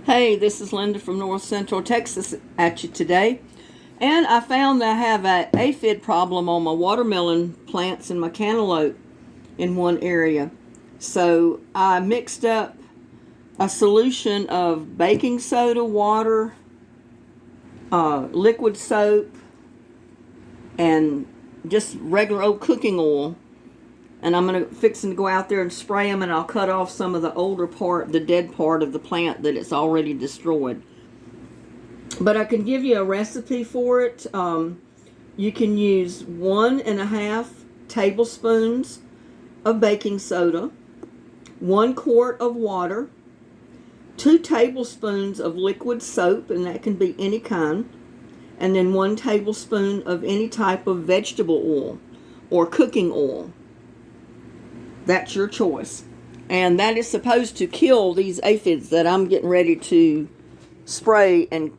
Hey, this is Linda from North Central Texas at you today. And I found that I have an aphid problem on my watermelon plants and my cantaloupe in one area. So I mixed up a solution of baking soda, water, liquid soap, and just regular old cooking oil. And I'm fixing to go out there and spray them, and I'll cut off some of the older part, the dead part of the plant that it's already destroyed. But I can give you a recipe for it. You can use 1.5 tablespoons of baking soda, 1 quart of water, 2 tablespoons of liquid soap, and that can be any kind, and then 1 tablespoon of any type of vegetable oil or cooking oil. That's your choice. And that is supposed to kill these aphids that I'm getting ready to spray and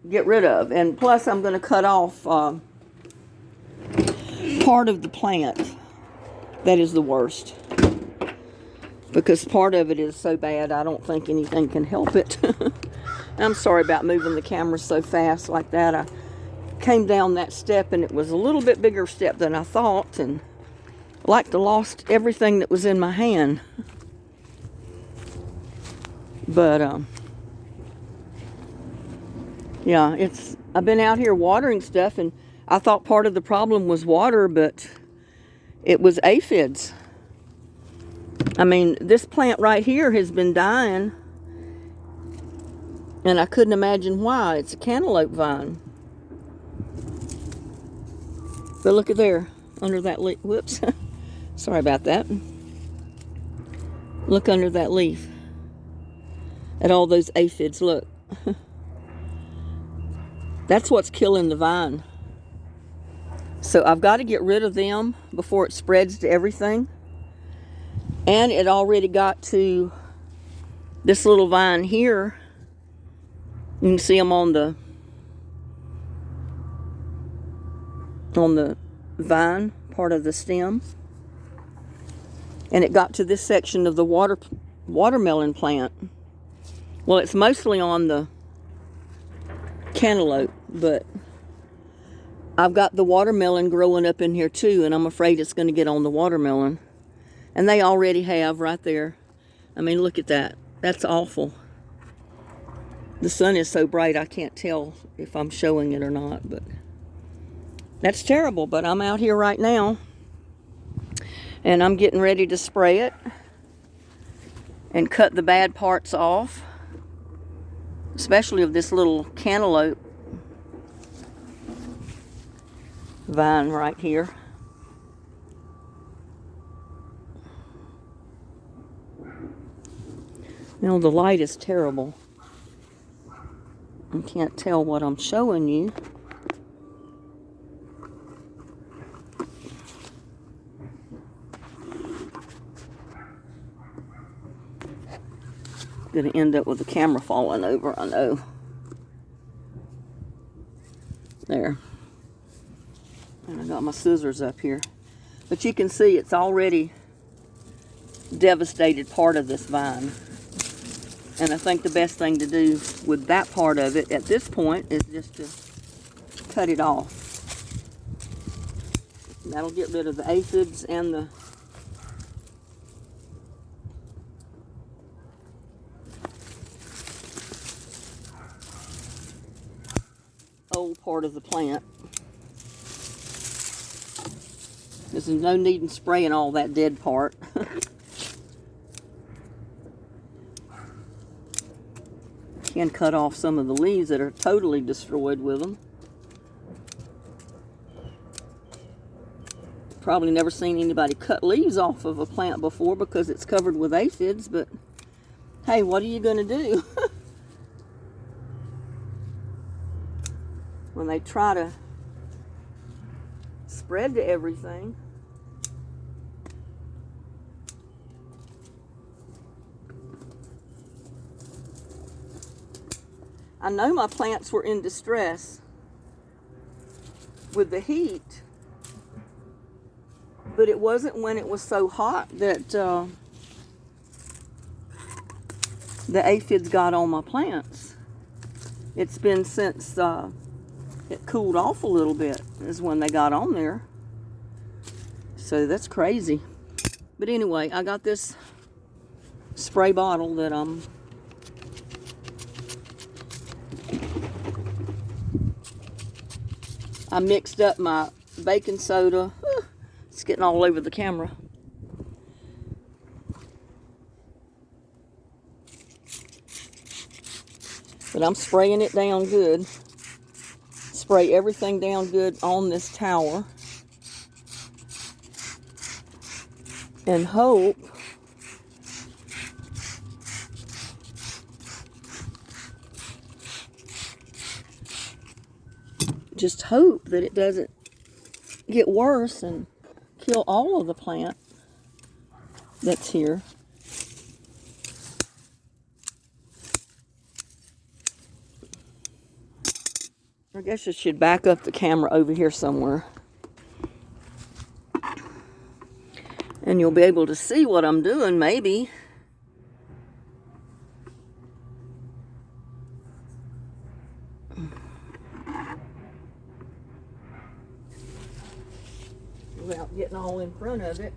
get rid of. And plus I'm going to cut off part of the plant that is the worst. Because part of it is so bad I don't think anything can help it. I'm sorry about moving the camera so fast like that. I came down that step and it was a little bit bigger step than I thought, and like to lost everything that was in my hand. But yeah, I've been out here watering stuff, and I thought part of the problem was water, but it was aphids. I mean, this plant right here has been dying, and I couldn't imagine why. It's a cantaloupe vine. But look at there, under that leaf. Whoops. Sorry about that. Look under that leaf at all those aphids. Look. That's what's killing the vine. So I've got to get rid of them before it spreads to everything. And it already got to this little vine here. You can see them on the vine part of the stem. And it got to this section of the watermelon plant. Well, it's mostly on the cantaloupe, but I've got the watermelon growing up in here too, and I'm afraid it's going to get on the watermelon. And they already have right there. I mean, look at that. That's awful. The sun is so bright I can't tell if I'm showing it or not, but that's terrible. But I'm out here right now, and I'm getting ready to spray it and cut the bad parts off, especially of this little cantaloupe vine right here. Now the light is terrible. I can't tell what I'm showing you. Going to end up with the camera falling over, I know. There. And I got my scissors up here. But you can see it's already devastated part of this vine. And I think the best thing to do with that part of it at this point is just to cut it off. And that'll get rid of the aphids and the old part of the plant. There's no need in spraying all that dead part. Can cut off some of the leaves that are totally destroyed with them. Probably never seen anybody cut leaves off of a plant before because it's covered with aphids, but hey, what are you going to do? When they try to spread to everything. I know my plants were in distress with the heat, but it wasn't when it was so hot that the aphids got on my plants. It's been since it cooled off a little bit is when they got on there. So that's crazy. But anyway, I got this spray bottle that I mixed up my baking soda. It's getting all over the camera. But I'm spraying it down good. Spray everything down good on this tower. And hope just hope that it doesn't get worse and kill all of the plant that's here. I guess I should back up the camera over here somewhere. And you'll be able to see what I'm doing, maybe. Without getting all in front of it.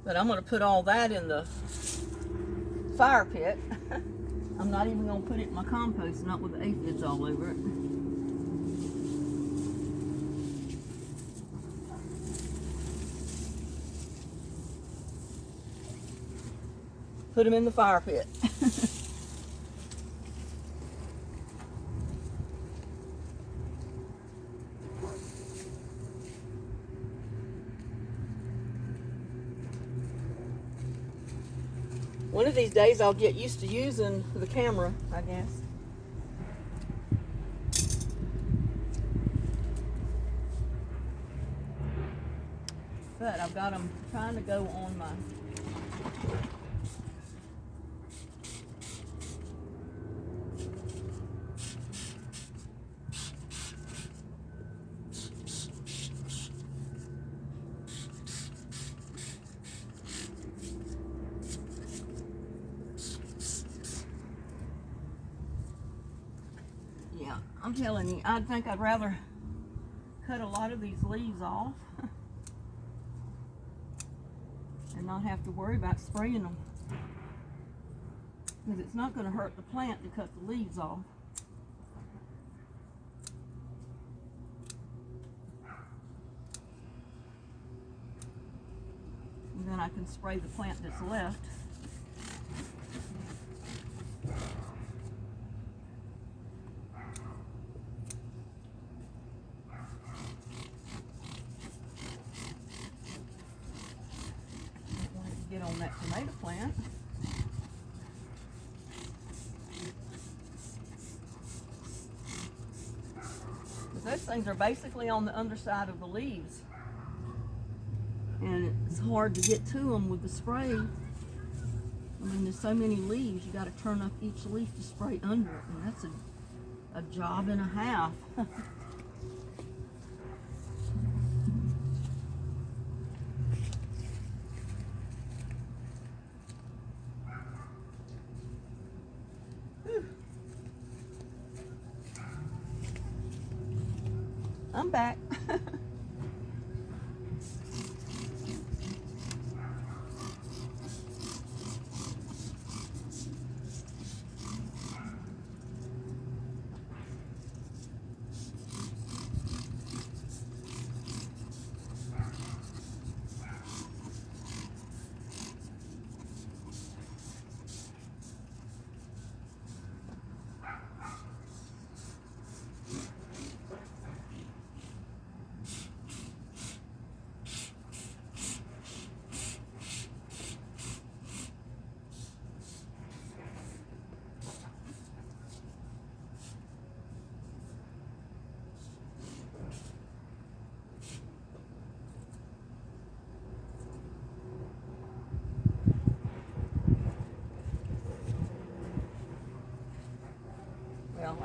But I'm going to put all that in the fire pit. I'm not even going to put it in my compost, not with the aphids all over it. Put them in the fire pit. One of these days I'll get used to using the camera, I guess. But I've got them trying to go on my I'm telling you, I think I'd rather cut a lot of these leaves off and not have to worry about spraying them. Because it's not going to hurt the plant to cut the leaves off. And then I can spray the plant that's left. Get on that tomato plant. But those things are basically on the underside of the leaves. And it's hard to get to them with the spray. I mean, there's so many leaves, you got to turn up each leaf to spray under it. And that's a job and a half. I'm back.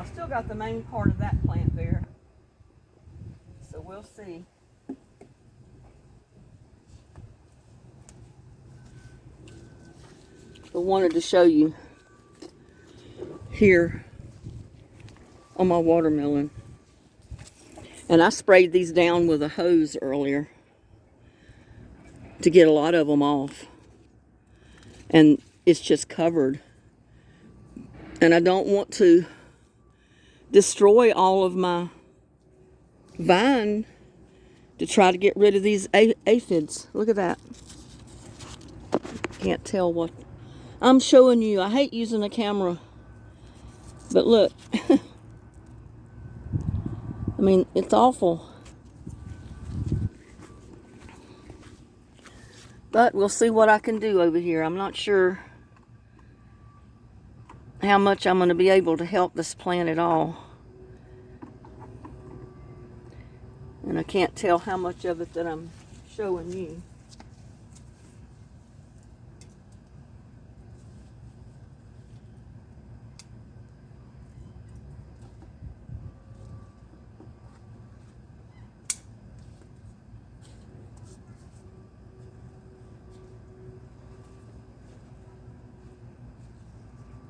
I still got the main part of that plant there, so we'll see. I wanted to show you here on my watermelon. And I sprayed these down with a hose earlier to get a lot of them off. And it's just covered. And I don't want to destroy all of my vine to try to get rid of these aphids. Look at that. Can't tell what I'm showing you. I hate using a camera, but look. I mean, it's awful. But we'll see what I can do over here. I'm not sure how much I'm going to be able to help this plant at all. And I can't tell how much of it that I'm showing you.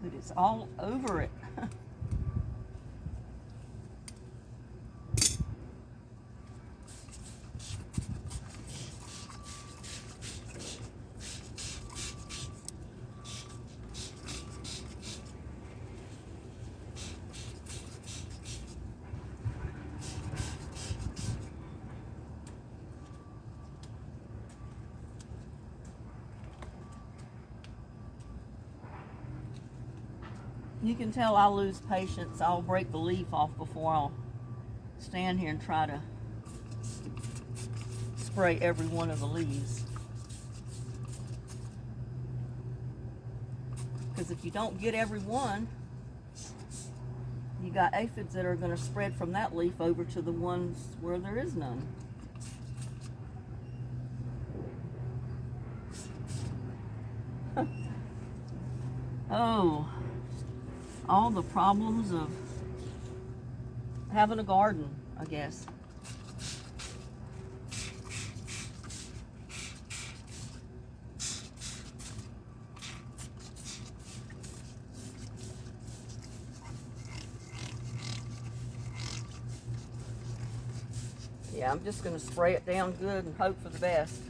But it's all over it. You can tell I lose patience. I'll break the leaf off before I'll stand here and try to spray every one of the leaves. Because if you don't get every one, you got aphids that are going to spread from that leaf over to the ones where there is none. Oh, all the problems of having a garden, I guess. Yeah, I'm just going to spray it down good and hope for the best.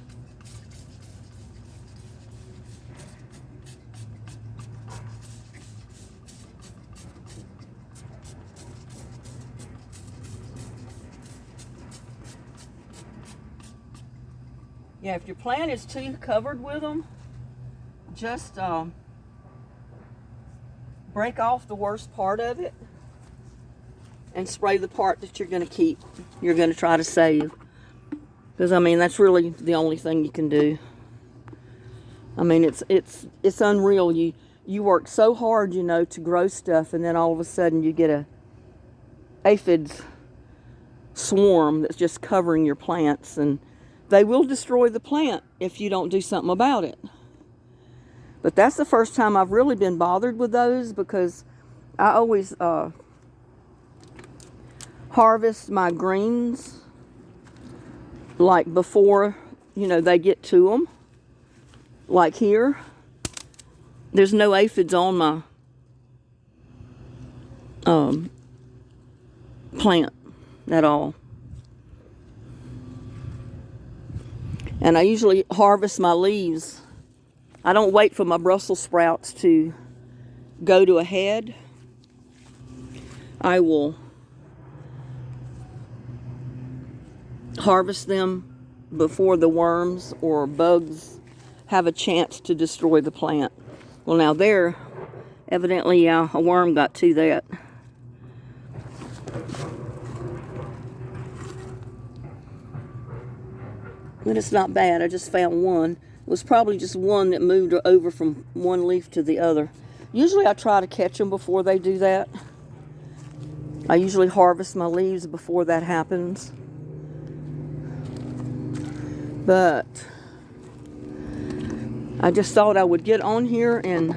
Yeah, if your plant is too covered with them, just break off the worst part of it and spray the part that you're going to keep. You're going to try to save. Because, I mean, that's really the only thing you can do. I mean, it's unreal. You work so hard, you know, to grow stuff, and then all of a sudden you get a aphids swarm that's just covering your plants, and they will destroy the plant if you don't do something about it. But that's the first time I've really been bothered with those, because I always harvest my greens like before, you know, they get to them. Like here, there's no aphids on my plant at all. And I usually harvest my leaves. I don't wait for my Brussels sprouts to go to a head. I will harvest them before the worms or bugs have a chance to destroy the plant. Well, now there, evidently, a worm got to that. But it's not bad. I just found one. It was probably just one that moved over from one leaf to the other. Usually I try to catch them before they do that. I usually harvest my leaves before that happens. But I just thought I would get on here and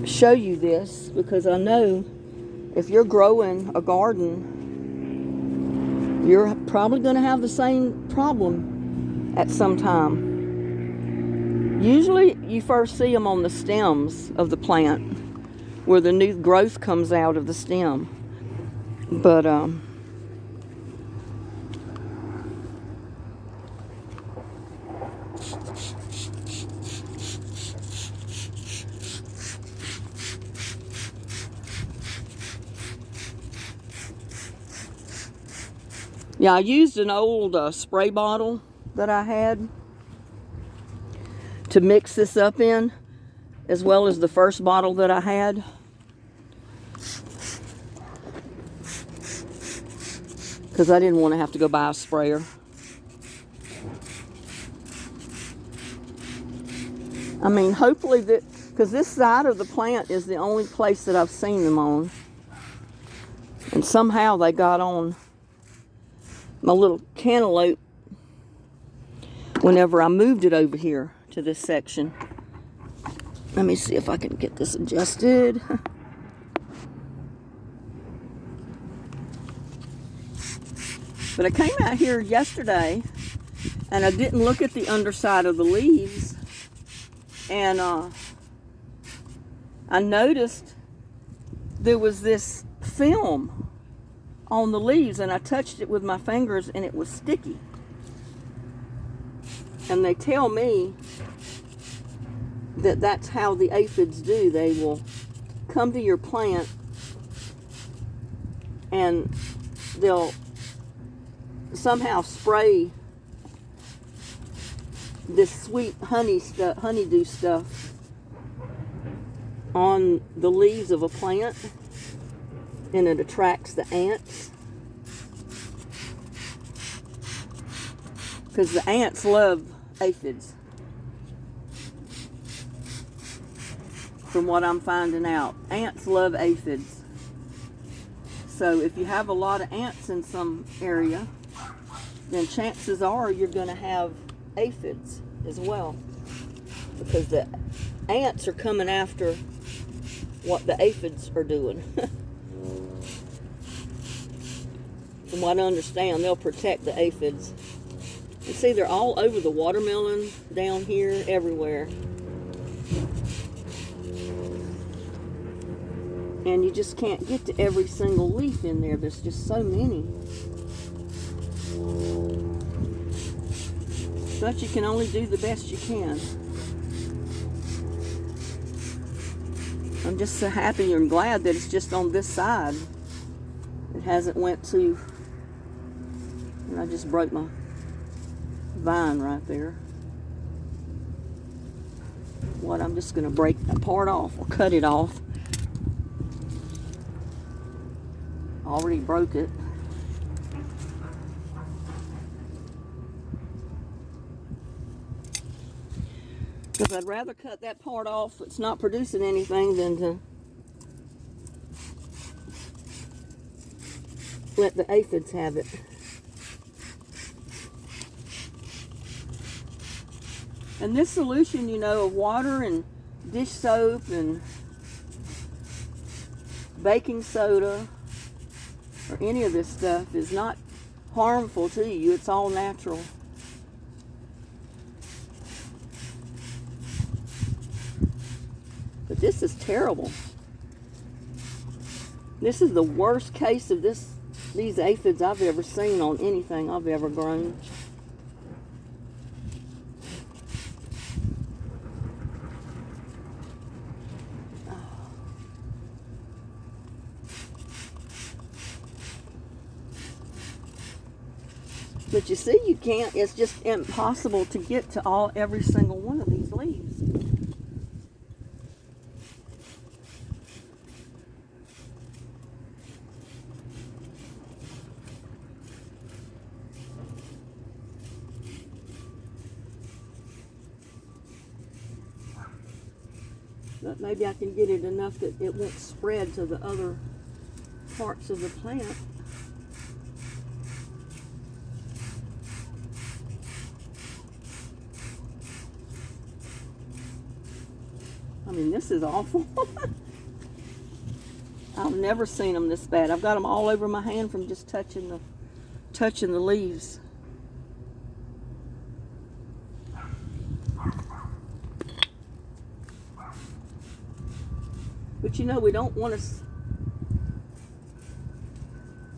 show you this, because I know if you're growing a garden, you're probably going to have the same problem at some time. Usually you first see them on the stems of the plant, where the new growth comes out of the stem. But yeah, I used an old spray bottle that I had to mix this up in, as well as the first bottle that I had. Because I didn't want to have to go buy a sprayer. I mean, hopefully that, because this side of the plant is the only place that I've seen them on. And somehow they got on my little cantaloupe whenever I moved it over here to this section. Let me see if I can get this adjusted. But I came out here yesterday and I didn't look at the underside of the leaves, and I noticed there was this film on the leaves, and I touched it with my fingers and it was sticky. And they tell me that that's how the aphids do. They will come to your plant and they'll somehow spray this sweet honeydew stuff on the leaves of a plant, and it attracts the ants. Because the ants love aphids, from what I'm finding out. Ants love aphids. So if you have a lot of ants in some area, then chances are you're going to have aphids as well. Because the ants are coming after what the aphids are doing. From what I understand, they'll protect the aphids. You see, they're all over the watermelon, down here, everywhere. And you just can't get to every single leaf in there. There's just so many. But you can only do the best you can. I'm just so happy and glad that it's just on this side. It hasn't went to, and I just broke my vine right there. What, I'm just going to break that part off or cut it off. Already broke it. Because I'd rather cut that part off that's not producing anything than to let the aphids have it. And this solution, you know, of water and dish soap and baking soda or any of this stuff is not harmful to you. It's all natural. But this is terrible. This is the worst case of these aphids I've ever seen on anything I've ever grown. But you see, you can't, it's just impossible to get to every single one of these leaves. But maybe I can get it enough that it won't spread to the other parts of the plant. I mean, this is awful. I I've never seen them this bad. I've got them all over my hand from just touching the leaves. But you know, we don't want to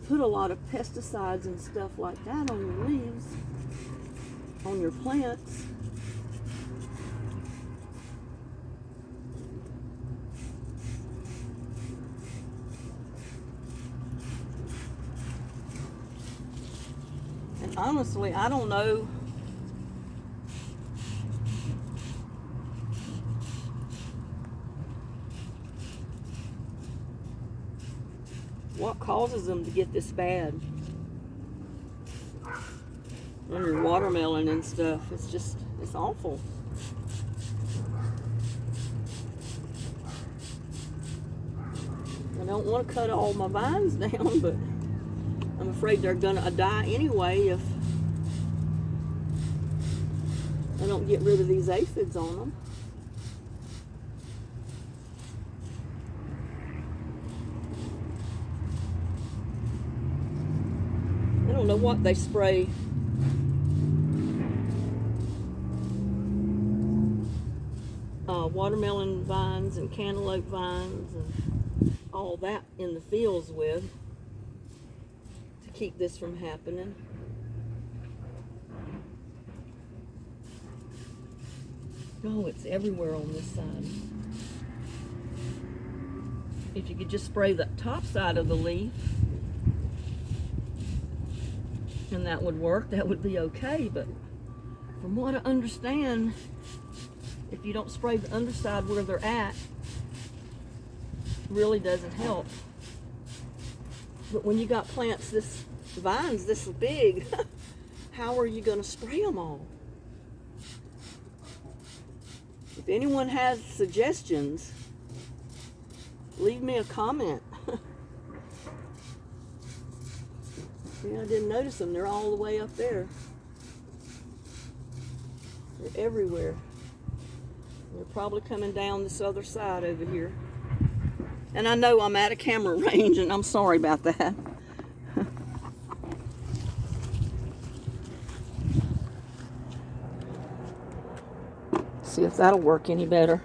put a lot of pesticides and stuff like that on your leaves, on your plants. And honestly, I don't know what causes them to get this bad on your watermelon and stuff. It's awful. I don't want to cut all my vines down, but I'm afraid they're gonna die anyway if I don't get rid of these aphids on them. I don't know what they spray. Watermelon vines and cantaloupe vines and all that in the fields with to keep this from happening. Oh, it's everywhere on this side. If you could just spray the top side of the leaf, and that would work, that would be okay. But from what I understand, if you don't spray the underside where they're at, really doesn't help. But when you got plants vines this big, how are you going to spray them all? If anyone has suggestions, leave me a comment. Yeah, I didn't notice them. They're all the way up there. They're everywhere. They're probably coming down this other side over here. And I know I'm out of camera range, and I'm sorry about that. See if that'll work any better.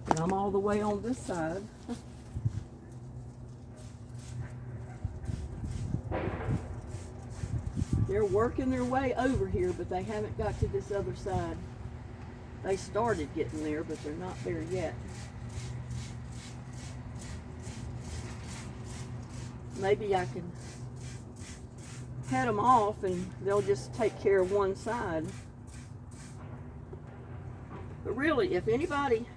And I'm all the way on this side. They're working their way over here, but they haven't got to this other side. They started getting there, but they're not there yet. Maybe I can head them off and they'll just take care of one side. But really, if anybody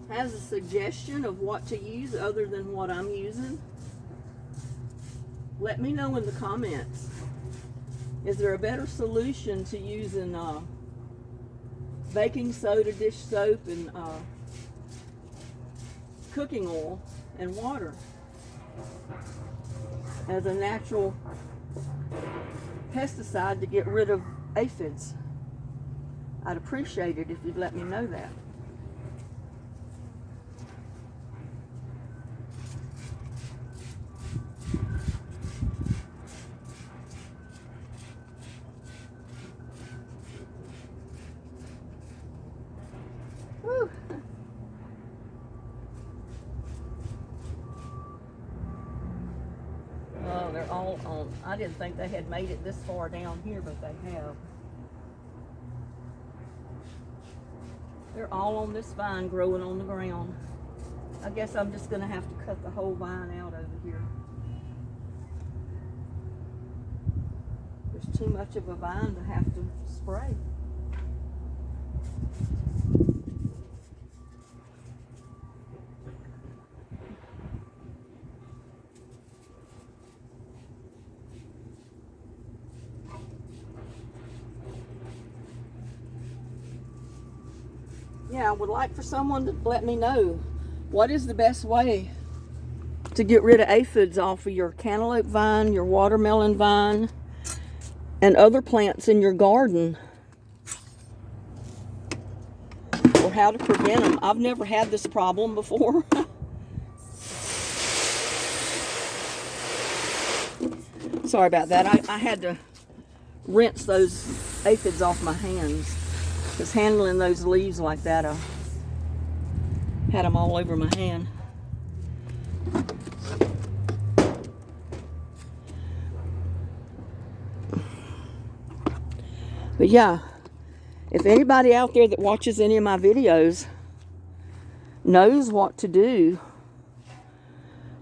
has a suggestion of what to use other than what I'm using, let me know in the comments. Is there a better solution to using baking soda, dish soap, and cooking oil and water as a natural pesticide to get rid of aphids? I'd appreciate it if you'd let me know that. Whew. Oh, they're all on. I didn't think they had made it this far down here, but they have. They're all on this vine growing on the ground. I guess I'm just going to have to cut the whole vine out over here. There's too much of a vine to have to spray. Yeah, I would like for someone to let me know what is the best way to get rid of aphids off of your cantaloupe vine, your watermelon vine, and other plants in your garden, or how to prevent them. I've never had this problem before. Sorry about that. I had to rinse those aphids off my hands, because handling those leaves like that, I had them all over my hand. But yeah, if anybody out there that watches any of my videos knows what to do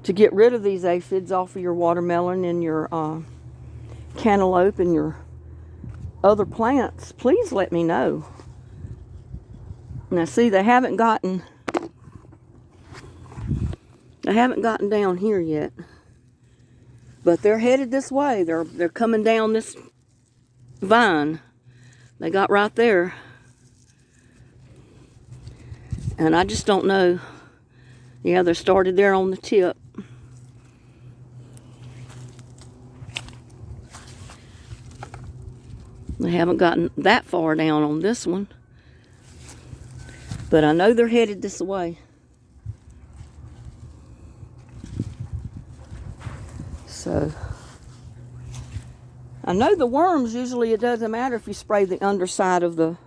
to get rid of these aphids off of your watermelon and your cantaloupe and your other plants, please let me know. Now see, they haven't gotten down here yet, but they're headed this way. They're coming down this vine. They got right there, and I just don't know. Yeah, they're started there on the tip. They haven't gotten that far down on this one, but I know they're headed this way. So I know the worms, usually it doesn't matter if you spray the underside of the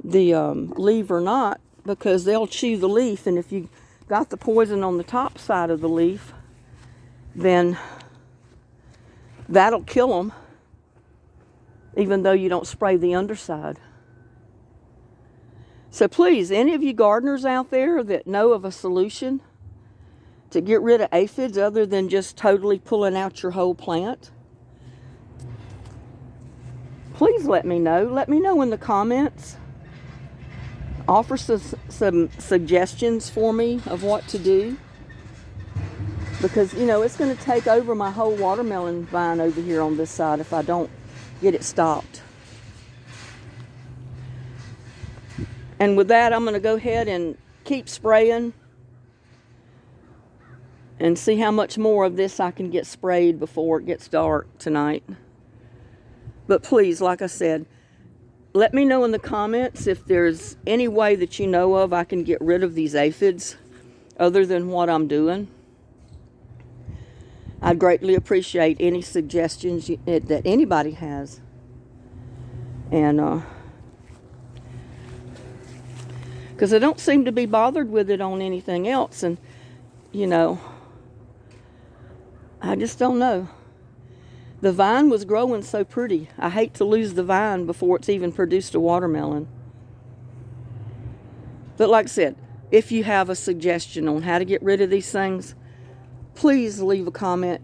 leaf or not, because they'll chew the leaf, and if you got the poison on the top side of the leaf, then that'll kill them, even though you don't spray the underside. So please, any of you gardeners out there that know of a solution to get rid of aphids other than just totally pulling out your whole plant, please let me know. Let me know in the comments. Offer some suggestions for me of what to do. Because, you know, it's going to take over my whole watermelon vine over here on this side if I don't get it stopped. And with that, I'm going to go ahead and keep spraying and see how much more of this I can get sprayed before it gets dark tonight. But please, like I said, let me know in the comments if there's any way that you know of I can get rid of these aphids other than what I'm doing. I'd greatly appreciate any suggestions that anybody has. And because I don't seem to be bothered with it on anything else, and you know, I just don't know. The vine was growing so pretty. I hate to lose the vine before it's even produced a watermelon. But like I said, if you have a suggestion on how to get rid of these things, please leave a comment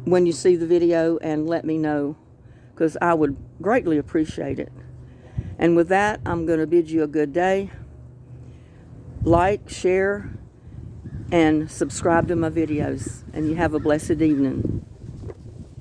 when you see the video and let me know, because I would greatly appreciate it. And with that, I'm going to bid you a good day. Like, share, and subscribe to my videos. And you have a blessed evening.